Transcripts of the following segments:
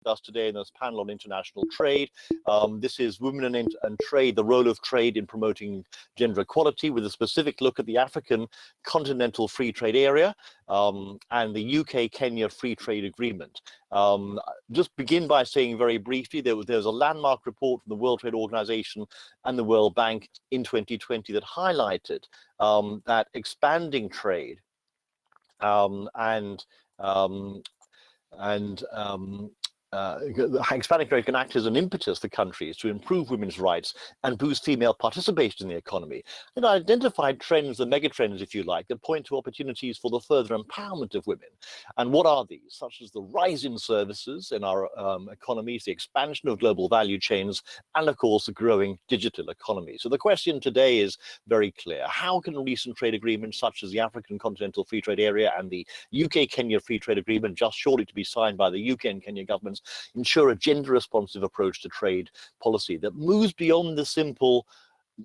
us today in this panel on international trade. This is Women and Trade, the role of trade in promoting gender equality, with a specific look at the African Continental Free Trade Area and the UK-Kenya Free Trade Agreement. Just begin by saying very briefly, there's a landmark report from the World Trade Organization and the World Bank in 2020 that highlighted that expanding trade expanding trade can act as an impetus for countries to improve women's rights and boost female participation in the economy. And identified trends, the mega trends, if you like, that point to opportunities for the further empowerment of women. And what are these? Such as the rise in services in our economies, the expansion of global value chains, and of course, the growing digital economy. So the question today is very clear. How can recent trade agreements such as the African Continental Free Trade Area and the UK-Kenya Free Trade Agreement, just shortly to be signed by the UK and Kenya governments, ensure a gender-responsive approach to trade policy that moves beyond the simple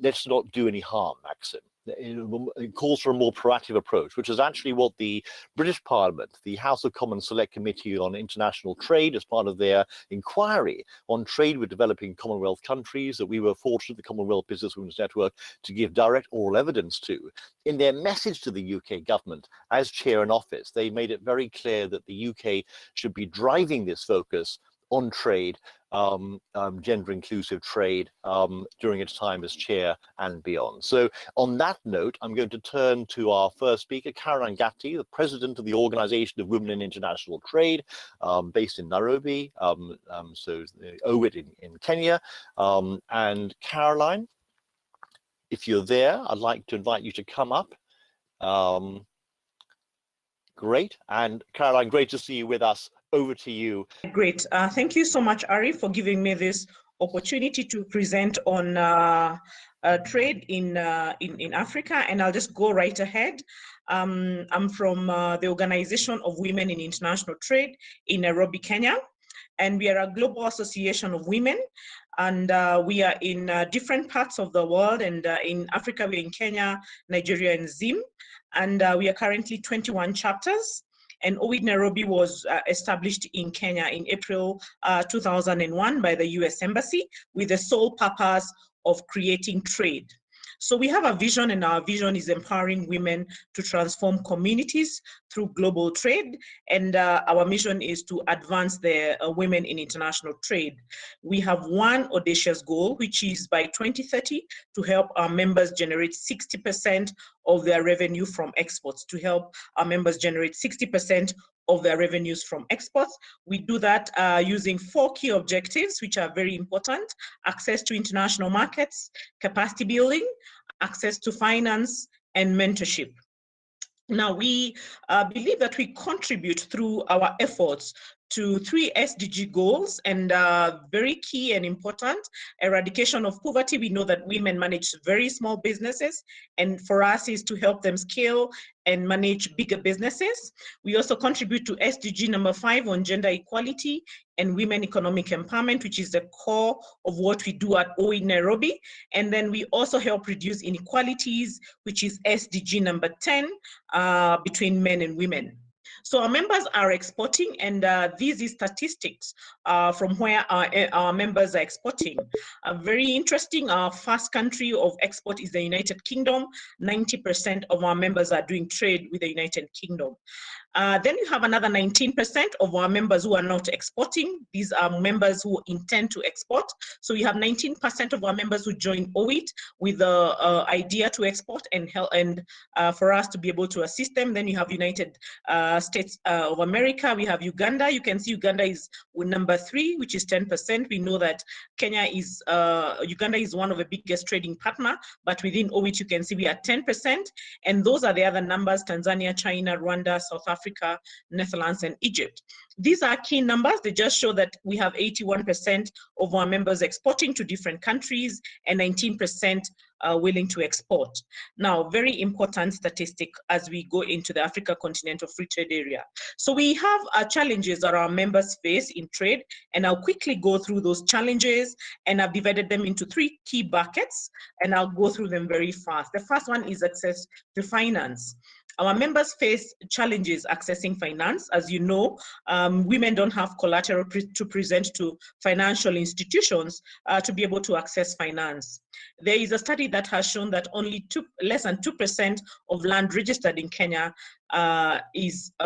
"let's not do any harm" maxim? It calls for a more proactive approach, which is actually what the British Parliament, the House of Commons Select Committee on International Trade, as part of their inquiry on trade with developing Commonwealth countries that we were fortunate, the Commonwealth Businesswomen's Network, to give direct oral evidence to. In their message to the UK government, as chair in office, they made it very clear that the UK should be driving this focus on trade, gender inclusive trade, during its time as chair and beyond. So on that note, I'm going to turn to our first speaker, Caroline Gatti, the president of the Organization of Women in International Trade, based in Nairobi, so the OWIT in Kenya. And Caroline, if you're there, I'd like to invite you to come up. Great. And Caroline, great to see you with us. Over to you. Great. Thank you so much, Ari, for giving me this opportunity to present on trade in Africa. And I'll just go right ahead. I'm from the Organization of Women in International Trade in Nairobi, Kenya. And we are a global association of women. And we are in different parts of the world. And in Africa, we're in Kenya, Nigeria, and Zim. And we are currently 21 chapters. And OWIT Nairobi was established in Kenya in April 2001 by the US Embassy with the sole purpose of creating trade. So we have a vision, and our vision is empowering women to transform communities through global trade. And our mission is to advance the women in international trade. We have one audacious goal, which is by 2030 to help our members generate 60% of their revenue from exports, to help our members generate 60% of their revenues from exports. We do that using 4 key objectives, which are very important: access to international markets, capacity building, access to finance, and mentorship. Now, we believe that we contribute through our efforts to 3 SDG goals, and very key and important: eradication of poverty. We know that women manage very small businesses, and for us is to help them scale and manage bigger businesses. We also contribute to SDG number 5 on gender equality and women economic empowerment, which is the core of what we do at OWIT Nairobi. And then we also help reduce inequalities, which is SDG number 10, between men and women. So our members are exporting, and these is statistics from where our members are exporting. Very interesting, our first country of export is the United Kingdom. 90% of our members are doing trade with the United Kingdom. Then you have another 19% of our members who are not exporting. These are members who intend to export. So we have 19% of our members who join OWIT with the idea to export and help, and for us to be able to assist them. Then you have United States of America. We have Uganda. You can see Uganda is number 3, which is 10%. We know that Kenya is, Uganda is one of the biggest trading partner, but within OWIT you can see we are 10%. And those are the other numbers: Tanzania, China, Rwanda, South Africa, Netherlands, and Egypt. These are key numbers. They just show that we have 81% of our members exporting to different countries and 19% willing to export. Now, very important statistic as we go into the Africa Continental Free Trade Area. So we have challenges that our members face in trade, and I'll quickly go through those challenges, and I've divided them into 3 key buckets, and I'll go through them very fast. The first one is access to finance. Our members face challenges accessing finance. As you know, women don't have collateral to present to financial institutions to be able to access finance. There is a study that has shown that only less than 2% of land registered in Kenya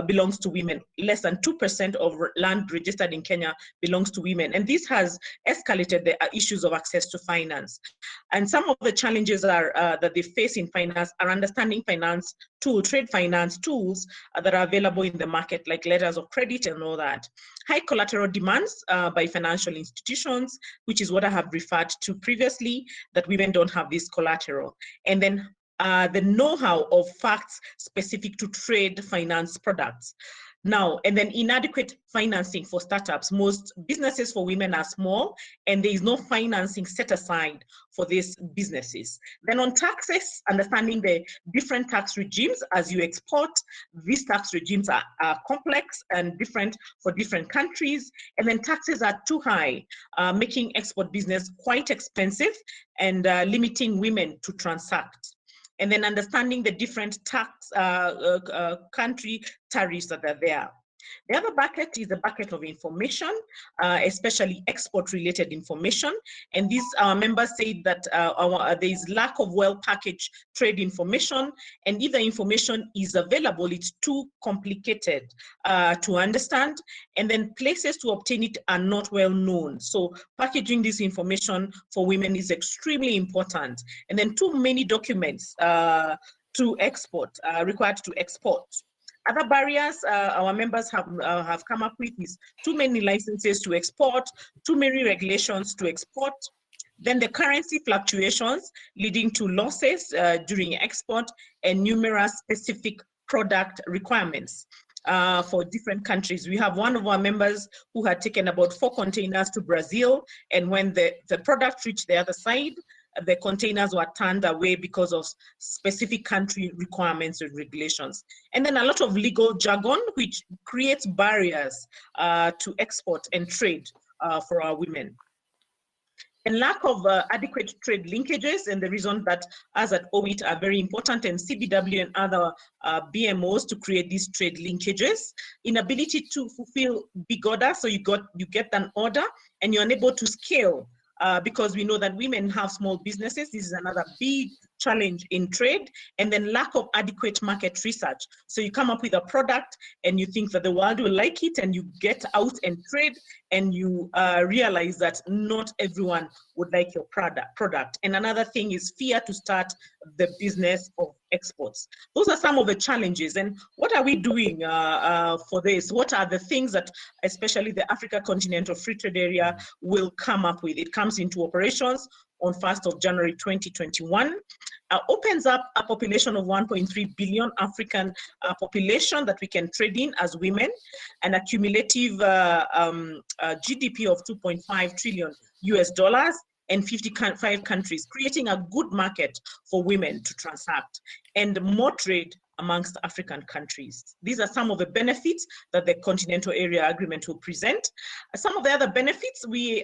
belongs to women. Less than 2% of land registered in Kenya belongs to women. And this has escalated the issues of access to finance. And some of the challenges that they face in finance are understanding finance tools, trade finance tools that are available in the market, like letters of credit and all that. High collateral demands by financial institutions, which is what I have referred to previously, that women don't have this collateral. And then the know-how of facts specific to trade finance products. Now, and then inadequate financing for startups. Most businesses for women are small, and there is no financing set aside for these businesses. Then on taxes, understanding the different tax regimes as you export. These tax regimes are complex and different for different countries. And then taxes are too high, making export business quite expensive and limiting women to transact. And then understanding the different tax country tariffs that are there. The other bucket is the bucket of information, especially export-related information. And these members say that there is lack of well-packaged trade information, and if the information is available, it's too complicated to understand, and then places to obtain it are not well known. So packaging this information for women is extremely important. And then too many documents to export, required to export. Other barriers our members have come up with is too many licenses to export, too many regulations to export, then the currency fluctuations leading to losses during export, and numerous specific product requirements for different countries. We have one of our members who had taken about 4 containers to Brazil, and when the product reached the other side, the containers were turned away because of specific country requirements and regulations. And then a lot of legal jargon, which creates barriers to export and trade for our women. And lack of adequate trade linkages, and the reason that us at OWIT are very important, and CBW and other BMOs to create these trade linkages. Inability to fulfill big orders, so you get an order and you're unable to scale. Because we know that women have small businesses. This is another big challenge in trade. And then lack of adequate market research. So you come up with a product and you think that the world will like it, and you get out and trade, and you realize that not everyone would like your product. And another thing is fear to start the business of exports. Those are some of the challenges. And what are we doing for this? What are the things that especially the Africa Continental Free Trade Area will come up with? It comes into operations on 1st of January 2021. Opens up a population of 1.3 billion African population that we can trade in as women, and a cumulative GDP of 2.5 trillion US dollars, and 55 countries, creating a good market for women to transact, and more trade amongst African countries. These are some of the benefits that the Continental Area Agreement will present. Some of the other benefits, we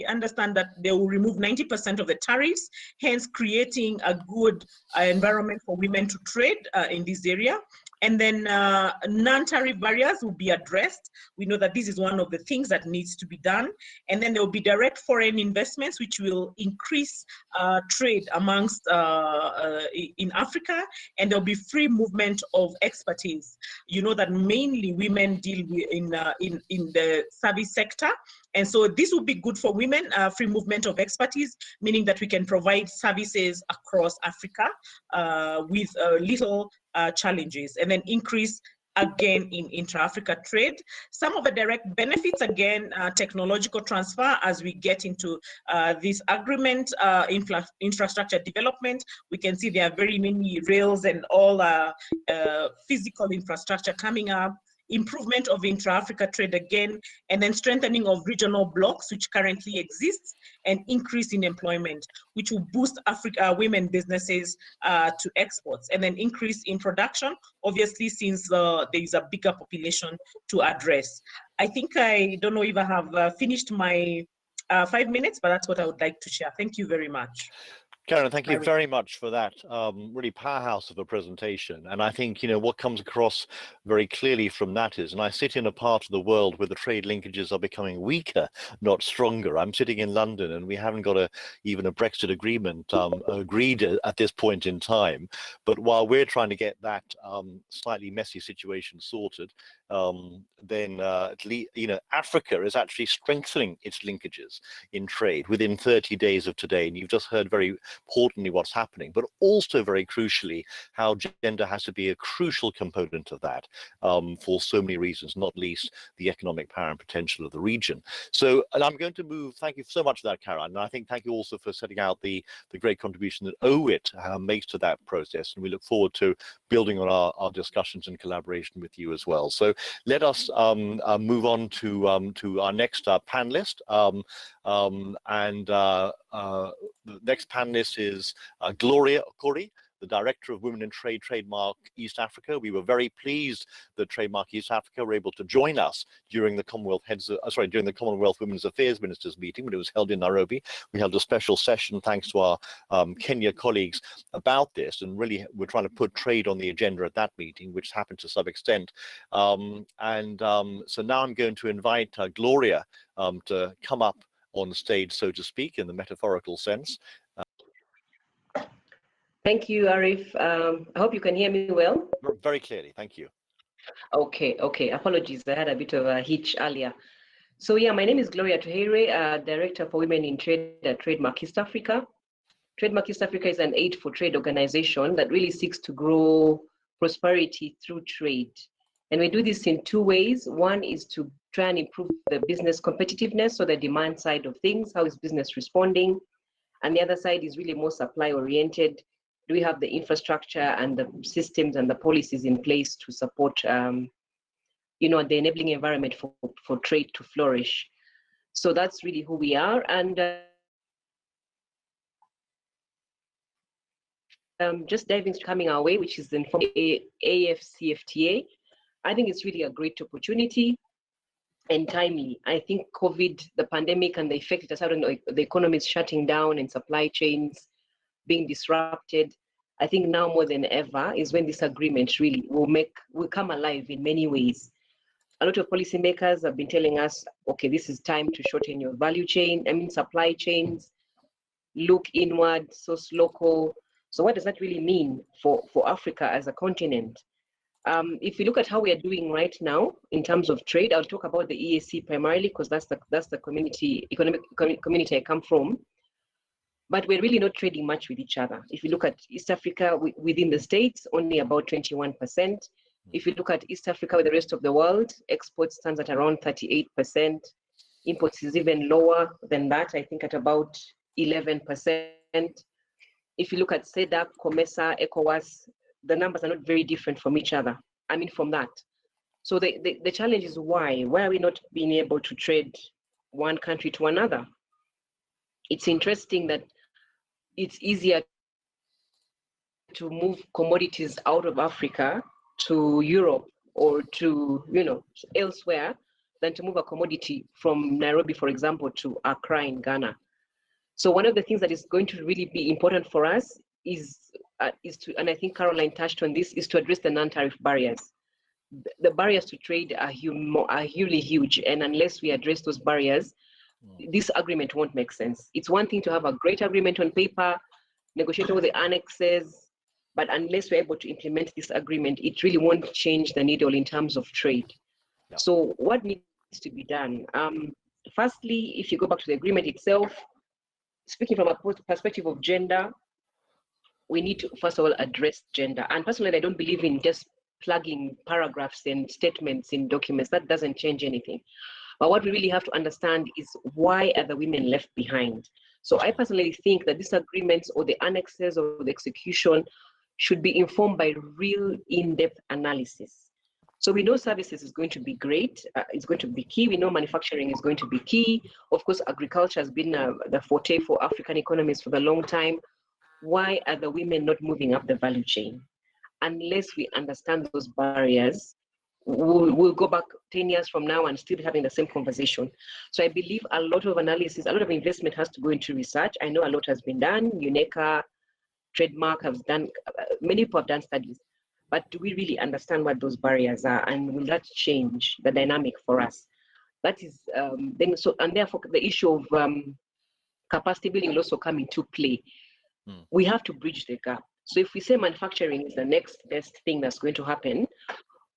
understand that they will remove 90% of the tariffs, hence creating a good environment for women to trade in this area. And then non-tariff barriers will be addressed. We know that this is one of the things that needs to be done. And then there will be direct foreign investments, which will increase trade amongst in Africa, and there'll be free movement of expertise. You know that mainly women deal with in the service sector. And so this will be good for women, free movement of expertise, meaning that we can provide services across Africa with little challenges, and then increase again in intra-Africa trade. Some of the direct benefits, again, technological transfer as we get into this agreement, infrastructure development. We can see there are very many rails and all physical infrastructure coming up. Improvement of intra-Africa trade again, and then strengthening of regional blocks which currently exists, and increase in employment, which will boost Africa women businesses to exports, and then increase in production, obviously, since there is a bigger population to address. I think, I don't know if I have finished my 5 minutes, but that's what I would like to share. Thank you very much. Karen, thank you very much for that really powerhouse of a presentation. And I think, what comes across very clearly from that is, and I sit in a part of the world where the trade linkages are becoming weaker, not stronger. I'm sitting in London and we haven't got even a Brexit agreement agreed at this point in time. But while we're trying to get that slightly messy situation sorted, then at least, Africa is actually strengthening its linkages in trade within 30 days of today. And you've just heard very importantly what's happening, but also very crucially how gender has to be a crucial component of that for so many reasons, not least the economic power and potential of the region. So, and I'm going to move, thank you so much for that, Karen, and I think thank you also for setting out the great contribution that OWIT makes to that process, and we look forward to building on our discussions and collaboration with you as well. So let us move on to our next panelist. The next panelist is Gloria Tohiray, the Director of Women in Trade, Trademark East Africa. We were very pleased that Trademark East Africa were able to join us during the Commonwealth during the Commonwealth Women's Affairs Ministers meeting when it was held in Nairobi. We held a special session thanks to our Kenya colleagues about this, and really we're trying to put trade on the agenda at that meeting, which happened to some extent. So now I'm going to invite Gloria to come up on stage, so to speak, in the metaphorical sense. Thank you, Arif. I hope you can hear me well. Very clearly, thank you. Okay. Apologies, I had a bit of a hitch earlier. So yeah, my name is Gloria Tohiray, Director for Women in Trade at Trademark East Africa. Trademark East Africa is an aid for trade organization that really seeks to grow prosperity through trade. And we do this in two ways. One is to try and improve the business competitiveness, so the demand side of things, how is business responding? And the other side is really more supply oriented. Do we have the infrastructure and the systems and the policies in place to support the enabling environment for trade to flourish? So that's really who we are. And just diving coming our way, which is the AfCFTA. I think it's really a great opportunity and timely. I think COVID, the pandemic, and the effect it has had on the economy is shutting down and supply chains being disrupted. I think now more than ever is when this agreement really will come alive in many ways. A lot of policymakers have been telling us, okay, this is time to shorten your value chain, supply chains, look inward, source local. So what does that really mean for Africa as a continent? If you look at how we are doing right now in terms of trade, I'll talk about the EAC primarily because that's the economic community I come from. But we're really not trading much with each other. If you look at East Africa within the states, only about 21%. If you look at East Africa with the rest of the world, exports stands at around 38%. Imports is even lower than that, I think at about 11%. If you look at SEDAC, COMESA, ECOWAS, the numbers are not very different from each other. From that. So the challenge is why are we not being able to trade one country to another? It's interesting that it's easier to move commodities out of Africa to Europe or to elsewhere than to move a commodity from Nairobi, for example, to Accra in Ghana. So one of the things that is going to really be important for us is to, and I think Caroline touched on this, is to address the non-tariff barriers. The barriers to trade are really huge, and unless we address those barriers, this agreement won't make sense. It's one thing to have a great agreement on paper, negotiate all the annexes, but unless we're able to implement this agreement, it really won't change the needle in terms of trade. Yeah. So what needs to be done? Firstly, if you go back to the agreement itself, speaking from a perspective of gender, we need to first of all address gender. And personally, I don't believe in just plugging paragraphs and statements in documents. That doesn't change anything. But what we really have to understand is, why are the women left behind? So I personally think that these agreements or the annexes or the execution should be informed by real in-depth analysis. So we know services is going to be great. It's going to be key. We know manufacturing is going to be key. Of course, agriculture has been the forte for African economies for a long time. Why are the women not moving up the value chain? Unless we understand those barriers, we'll go back 10 years from now and still be having the same conversation. So I believe a lot of analysis, a lot of investment has to go into research. I know a lot has been done. UNECA, Trademark has done, many people have done studies, but do we really understand what those barriers are, and will that change the dynamic for us? That is, then so, and therefore the issue of capacity building will also come into play. We have to bridge the gap. So if we say manufacturing is the next best thing that's going to happen,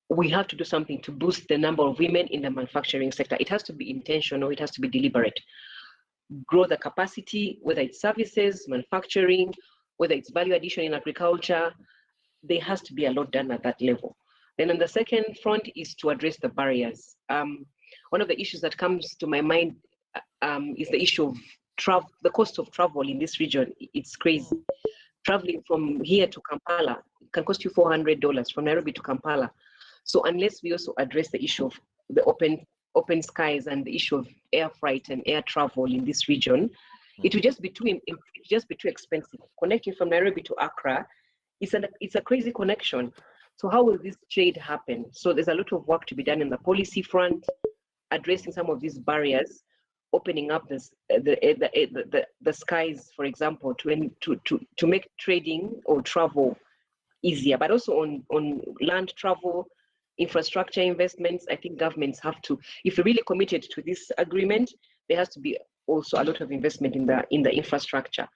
we have to do something to boost the number of women in the manufacturing sector. It has to be intentional, it has to be deliberate. Grow the capacity, whether it's services, manufacturing, whether it's value addition in agriculture, there has to be a lot done at that level. Then on the second front is to address the barriers. One of the issues that comes to my mind is the issue of travel, the cost of travel in this region. It's crazy. Traveling from here to Kampala can cost you $400 from Nairobi to Kampala. So unless we also address the issue of the open skies and the issue of air freight and air travel in this region, it will just be too expensive. Connecting from Nairobi to Accra, it's a crazy connection. So how will this trade happen? So there's a lot of work to be done in the policy front, addressing some of these barriers, opening up the skies, for example, to make trading or travel easier, but also on land travel, infrastructure investments. I think governments have to, if they're really committed to this agreement, there has to be also a lot of investment in the infrastructure.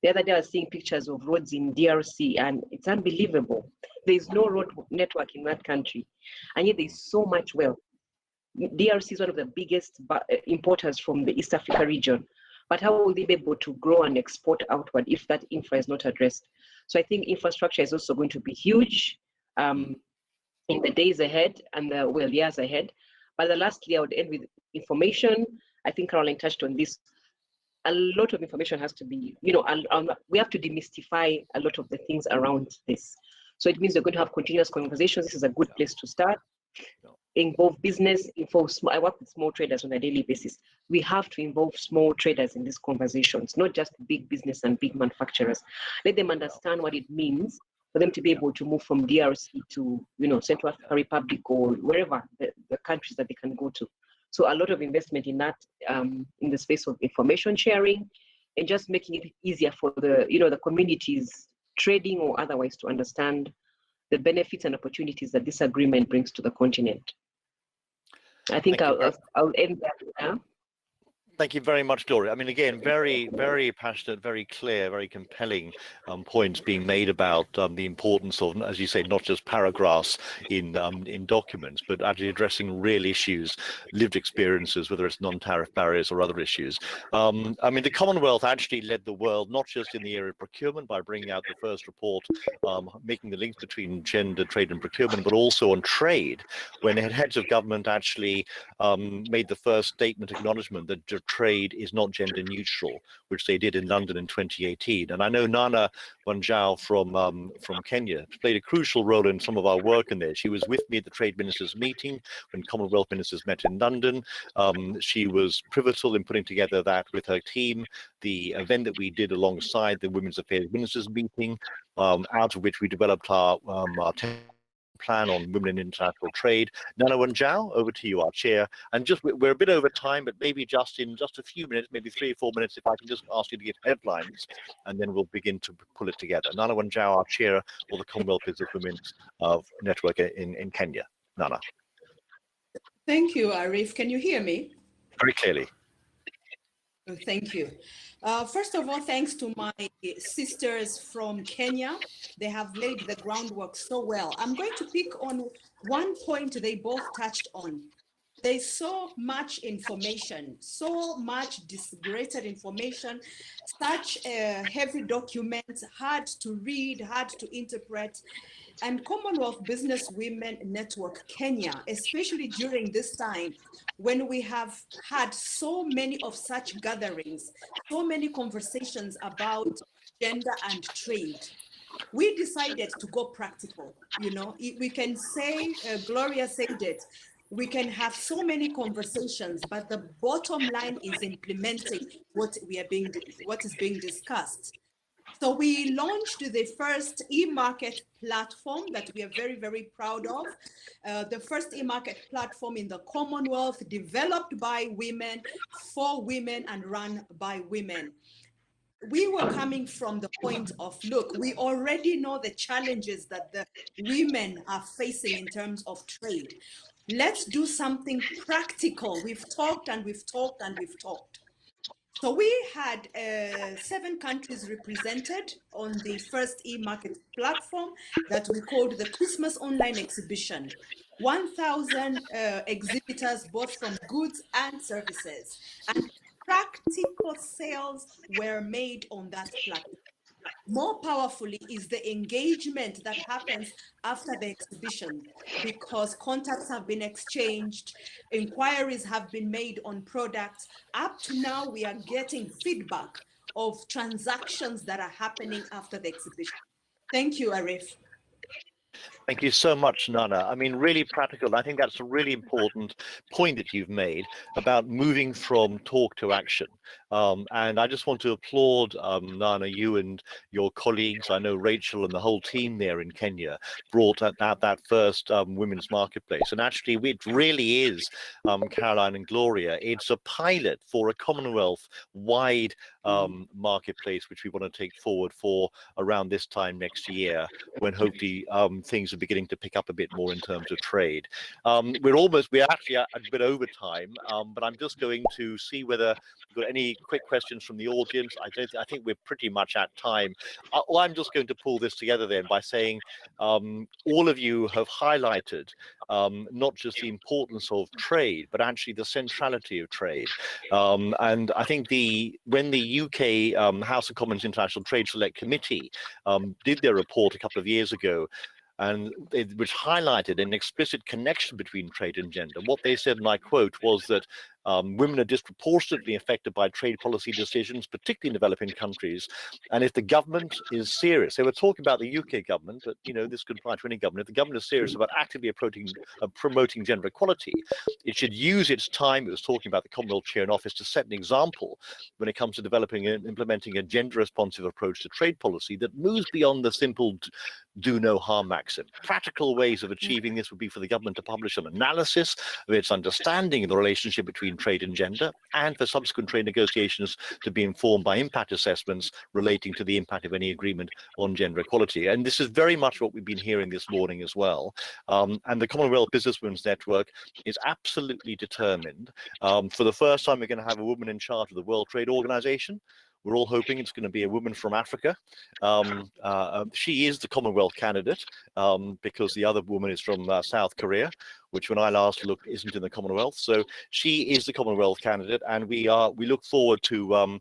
The other day I was seeing pictures of roads in DRC, and it's unbelievable. There is no road network in that country, and yet there's so much wealth. DRC is one of the biggest importers from the East Africa region, but how will they be able to grow and export outward if that infra is not addressed? So I think infrastructure is also going to be huge in the days ahead and the years ahead. But lastly, I would end with information. I think Caroline touched on this. A lot of information has to be, we have to demystify a lot of the things around this. So it means we're going to have continuous conversations. This is a good place to start. Involve business, I work with small traders on a daily basis. We have to involve small traders in these conversations, not just big business and big manufacturers. Let them understand what it means for them to be able to move from DRC to, Central African Republic or wherever the countries that they can go to. So a lot of investment in that, in the space of information sharing, and just making it easier for the communities, trading or otherwise, to understand the benefits and opportunities that this agreement brings to the continent. I think I'll end there now. Thank you very much, Gloria. I mean, again, very, very passionate, very clear, very compelling points being made about the importance of, as you say, not just paragraphs in documents, but actually addressing real issues, lived experiences, whether it's non-tariff barriers or other issues. I mean, the Commonwealth actually led the world, not just in the area of procurement by bringing out the first report, making the links between gender, trade and procurement, but also on trade, when heads of government actually made the first statement acknowledgement that trade is not gender neutral, which they did in London in 2018. And I know Nana Wanjau from Kenya played a crucial role in some of our work in there. She was with me at the trade ministers meeting when Commonwealth ministers met in London. She was pivotal in putting together that with her team, the event that we did alongside the Women's Affairs ministers meeting, out of which we developed our plan on women in international trade. Nana Wanjau, over to you, our chair. And just, we're a bit over time, but maybe just in just a few minutes, maybe 3 or 4 minutes, if I can just ask you to give headlines, and then we'll begin to pull it together. Nana Wanjau, our chair for the Commonwealth Businesswomen Network in Kenya. Nana. Thank you, Arif. Can you hear me? Very clearly. Thank you. First of all, thanks to my sisters from Kenya. They have laid the groundwork so well. I'm going to pick on one point they both touched on. There's so much information, so much disgregated information, such heavy documents, hard to read, hard to interpret. And Commonwealth Businesswomen Network Kenya, especially during this time when we have had so many of such gatherings, so many conversations about gender and trade, we decided to go practical. We can say, Gloria said it, we can have so many conversations, but the bottom line is implementing what is being discussed. So we launched the first e-market platform that we are very, very proud of. The first e-market platform in the Commonwealth, developed by women, for women, and run by women. We were coming from the point of, look, we already know the challenges that the women are facing in terms of trade. Let's do something practical. We've talked and we've talked and we've talked. So we had 7 countries represented on the first e-market platform that we called the Christmas Online Exhibition. 1,000 exhibitors, both from goods and services, and practical sales were made on that platform. More powerfully is the engagement that happens after the exhibition, because contacts have been exchanged, inquiries have been made on products. Up to now, we are getting feedback of transactions that are happening after the exhibition. Thank you, Arif. Thank you so much, Nana. I mean, really practical. I think that's a really important point that you've made about moving from talk to action. And I just want to applaud, Nana, you and your colleagues. I know Rachel and the whole team there in Kenya brought out that first women's marketplace. And actually, it really is, Caroline and Gloria, it's a pilot for a Commonwealth-wide marketplace, which we want to take forward for around this time next year, when hopefully things are beginning to pick up a bit more in terms of trade. We're actually a bit over time, but I'm just going to see whether we've got any quick questions from the audience. I think we're pretty much at time. Well, I'm just going to pull this together then by saying all of you have highlighted not just the importance of trade, but actually the centrality of trade. And I think when the UK House of Commons International Trade Select Committee did their report a couple of years ago, and which highlighted an explicit connection between trade and gender. What they said, and I quote, was that women are disproportionately affected by trade policy decisions, particularly in developing countries. And if the government is serious, they were talking about the UK government, but you know, this could apply to any government. If the government is serious about actively promoting gender equality, it should use its time. It was talking about the Commonwealth Chair in Office to set an example when it comes to developing and implementing a gender-responsive approach to trade policy that moves beyond the simple do no harm maxim. Practical ways of achieving this would be for the government to publish an analysis of its understanding of the relationship between trade and gender, and for subsequent trade negotiations to be informed by impact assessments relating to the impact of any agreement on gender equality. And this is very much what we've been hearing this morning as well. And the Commonwealth Businesswomen's Network is absolutely determined. For the first time, we're going to have a woman in charge of the World Trade Organization. We're all hoping it's going to be a woman from Africa. She is the Commonwealth candidate because the other woman is from South Korea, which when I last looked isn't in the Commonwealth. So she is the Commonwealth candidate, and we look forward to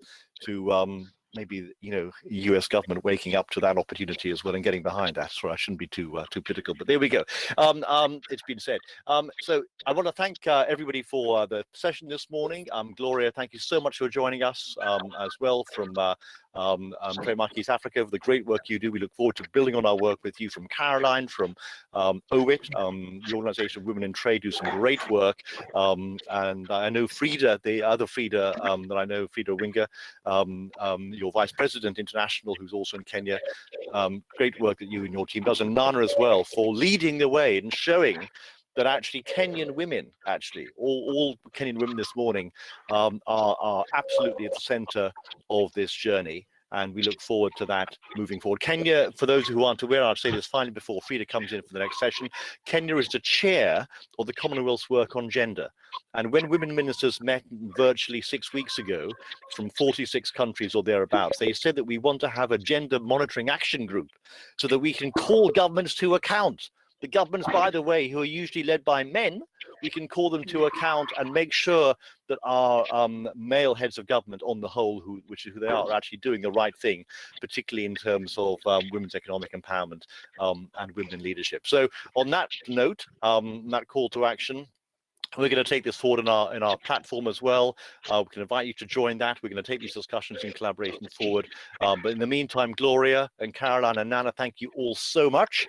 maybe, you know, US government waking up to that opportunity as well and getting behind that. So I shouldn't be too political, but there we go. It's been said. So I want to thank everybody for the session this morning. Gloria, thank you so much for joining us as well from Trademark East Africa, for the great work you do. We look forward to building on our work with you. From Caroline, from OWIT, the Organization of Women in Trade, do some great work. And I know Frida, the other Frida that I know, Frida Winger, your Vice President International, who's also in Kenya. Great work that you and your team does, and Nana as well, for leading the way and showing that actually Kenyan women, all Kenyan women this morning are absolutely at the center of this journey. And we look forward to that moving forward. Kenya, for those who aren't aware, I'll say this finally before Frida comes in for the next session, Kenya is the chair of the Commonwealth's work on gender. And when women ministers met virtually 6 weeks ago from 46 countries or thereabouts, they said that we want to have a gender monitoring action group so that we can call governments to account. The governments, by the way, who are usually led by men, we can call them to account and make sure that our male heads of government on the whole, which is who they are actually doing the right thing, particularly in terms of women's economic empowerment and women in leadership. So on that note, that call to action, we're going to take this forward in our platform as well. We can invite you to join that. We're going to take these discussions in collaboration forward. But in the meantime, Gloria and Caroline and Nana, thank you all so much.